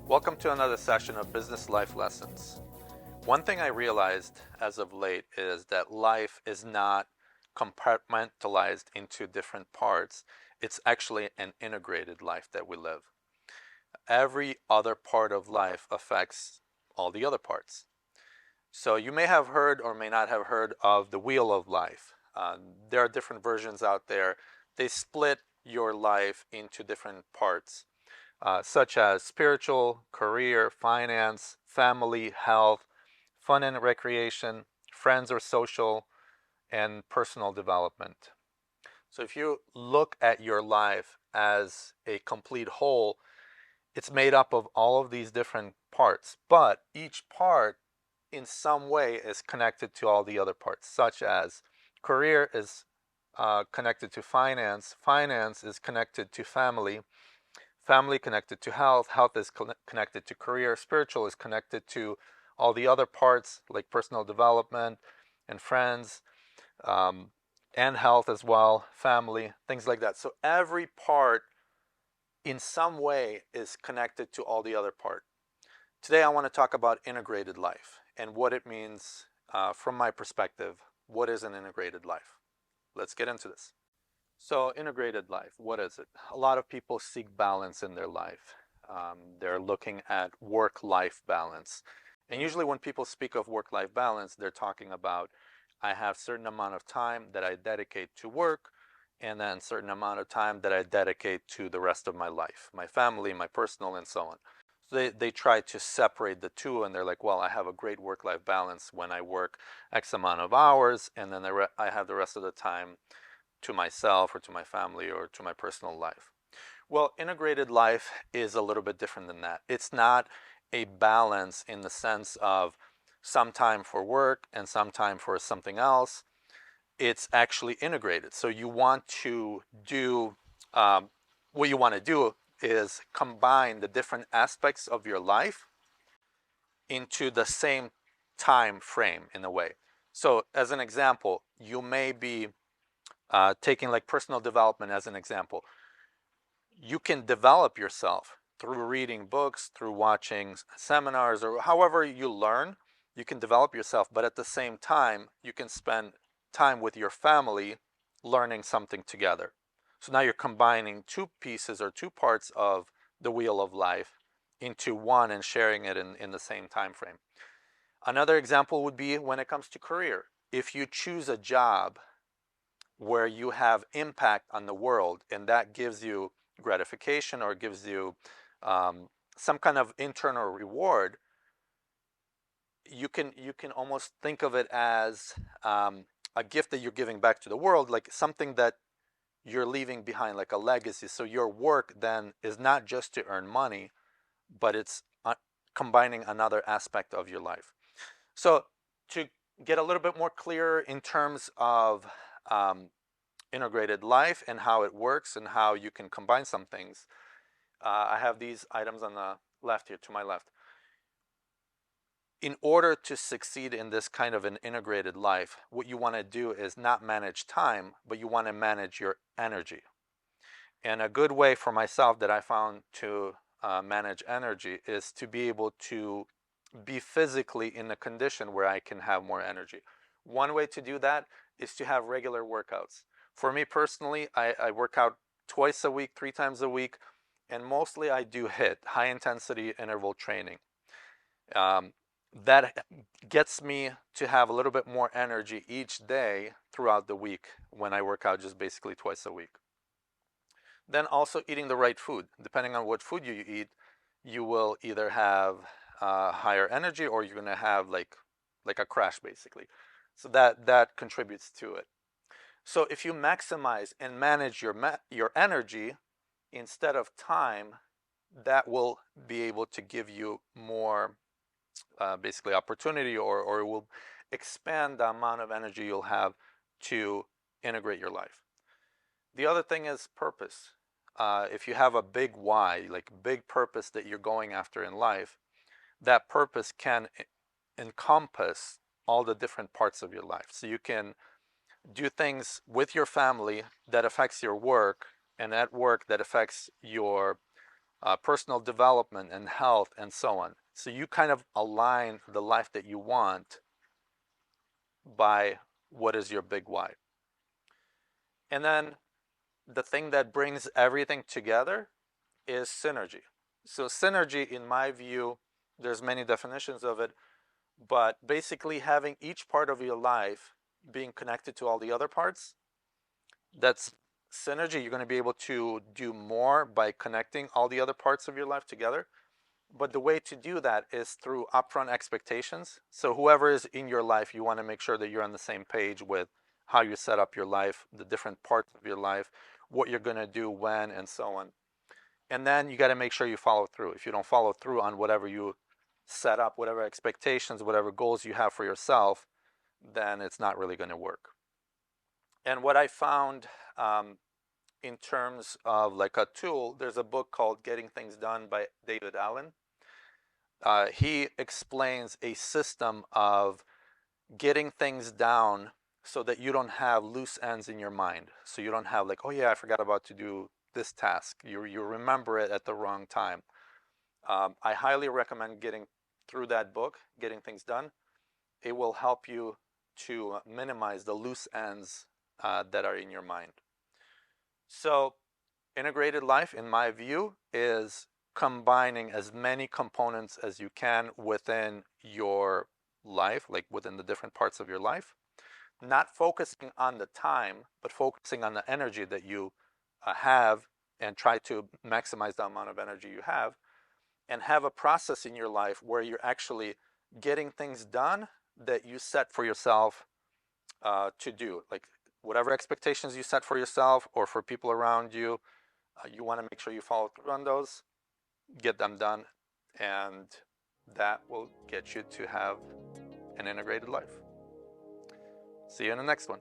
Welcome to another session of Business Life Lessons. One thing I realized as of late is that life is not compartmentalized into different parts. It's actually an integrated life that we live. Every other part of life affects all the other parts. So you may have heard or may not have heard of the wheel of life. There are different versions out there. They split your life into different parts, such as spiritual, career, finance, family, health, fun and recreation, friends or social, and personal development. So if you look at your life as a complete whole, it's made up of all of these different parts, but each part in some way is connected to all the other parts, such as career is connected to finance, finance is connected to family, family connected to health, health is connected to career, spiritual is connected to all the other parts like personal development and friends, um, and health as well, family, things like that. So every part in some way is connected to all the other part. Today I want to talk about integrated life and what it means from my perspective. What is an integrated life? Let's get into this. So, integrated life, what is it? A lot of people seek balance in their life. They're looking at work-life balance. And usually when people speak of work-life balance, they're talking about I have a certain amount of time that I dedicate to work and then a certain amount of time that I dedicate to the rest of my life, my family, my personal, and so on. So they try to separate the two and they're like, well, I have a great work-life balance when I work X amount of hours and then I have the rest of the time to myself or to my family or to my personal life. Well, integrated life is a little bit different than that. It's not a balance in the sense of some time for work and some time for something else. It's actually integrated. So you want to do, what you want to do is combine the different aspects of your life into the same time frame in a way. So as an example, you may be taking like personal development as an example, you can develop yourself through reading books, through watching seminars, or however you learn, you can develop yourself, but at the same time, you can spend time with your family learning something together. So now you're combining two pieces or two parts of the wheel of life into one and sharing it in the same time frame. Another example would be when it comes to career. If you choose a job where you have impact on the world and that gives you gratification or gives you some kind of internal reward, you can almost think of it as a gift that you're giving back to the world, like something that you're leaving behind, like a legacy. So your work then is not just to earn money, but it's combining another aspect of your life. So to get a little bit more clear in terms of integrated life and how it works and how you can combine some things, I have these items on the left here, to my left. In order to succeed in this kind of an integrated life, what you want to do is not manage time, but you want to manage your energy. And a good way for myself that I found to manage energy is to be able to be physically in a condition where I can have more energy. One way to do that is to have regular workouts. For me personally, I work out twice a week, 3 times a week, and mostly I do HIIT, high intensity interval training. That gets me to have a little bit more energy each day throughout the week when I work out just basically twice a week. Then also eating the right food. Depending on what food you eat, you will either have higher energy or you're gonna have like a crash basically. So that contributes to it. So if you maximize and manage your energy instead of time, that will be able to give you more basically opportunity, or it will expand the amount of energy you'll have to integrate your life. The other thing is purpose. If you have a big why, like big purpose that you're going after in life, that purpose can encompass all the different parts of your life. So you can do things with your family that affects your work, and at work that affects your personal development and health and so on. So you kind of align the life that you want by what is your big why. And then the thing that brings everything together is synergy. So synergy, in my view, there's many definitions of it, but basically having each part of your life being connected to all the other parts, that's synergy. You're going to be able to do more by connecting all the other parts of your life together. But the way to do that is through upfront expectations. So whoever is in your life, you want to make sure that you're on the same page with how you set up your life, the different parts of your life, what you're going to do when, and so on. And then you got to make sure you follow through. If you don't follow through on whatever you set up, whatever expectations, whatever goals you have for yourself, then it's not really going to work. And what I found in terms of like a tool, there's a book called Getting Things Done by David Allen. He explains a system of getting things down so that you don't have loose ends in your mind. So you don't have like, oh yeah, I forgot about to do this task. You remember it at the wrong time. I highly recommend getting through that book, Getting Things Done. It will help you to minimize the loose ends that are in your mind. So integrated life, in my view, is combining as many components as you can within your life, like within the different parts of your life, not focusing on the time, but focusing on the energy that you have, and try to maximize the amount of energy you and have a process in your life where you're actually getting things done that you set for yourself to do. Like whatever expectations you set for yourself or for people around you, you want to make sure you follow through on those, get them done, and that will get you to have an integrated life. See you in the next one.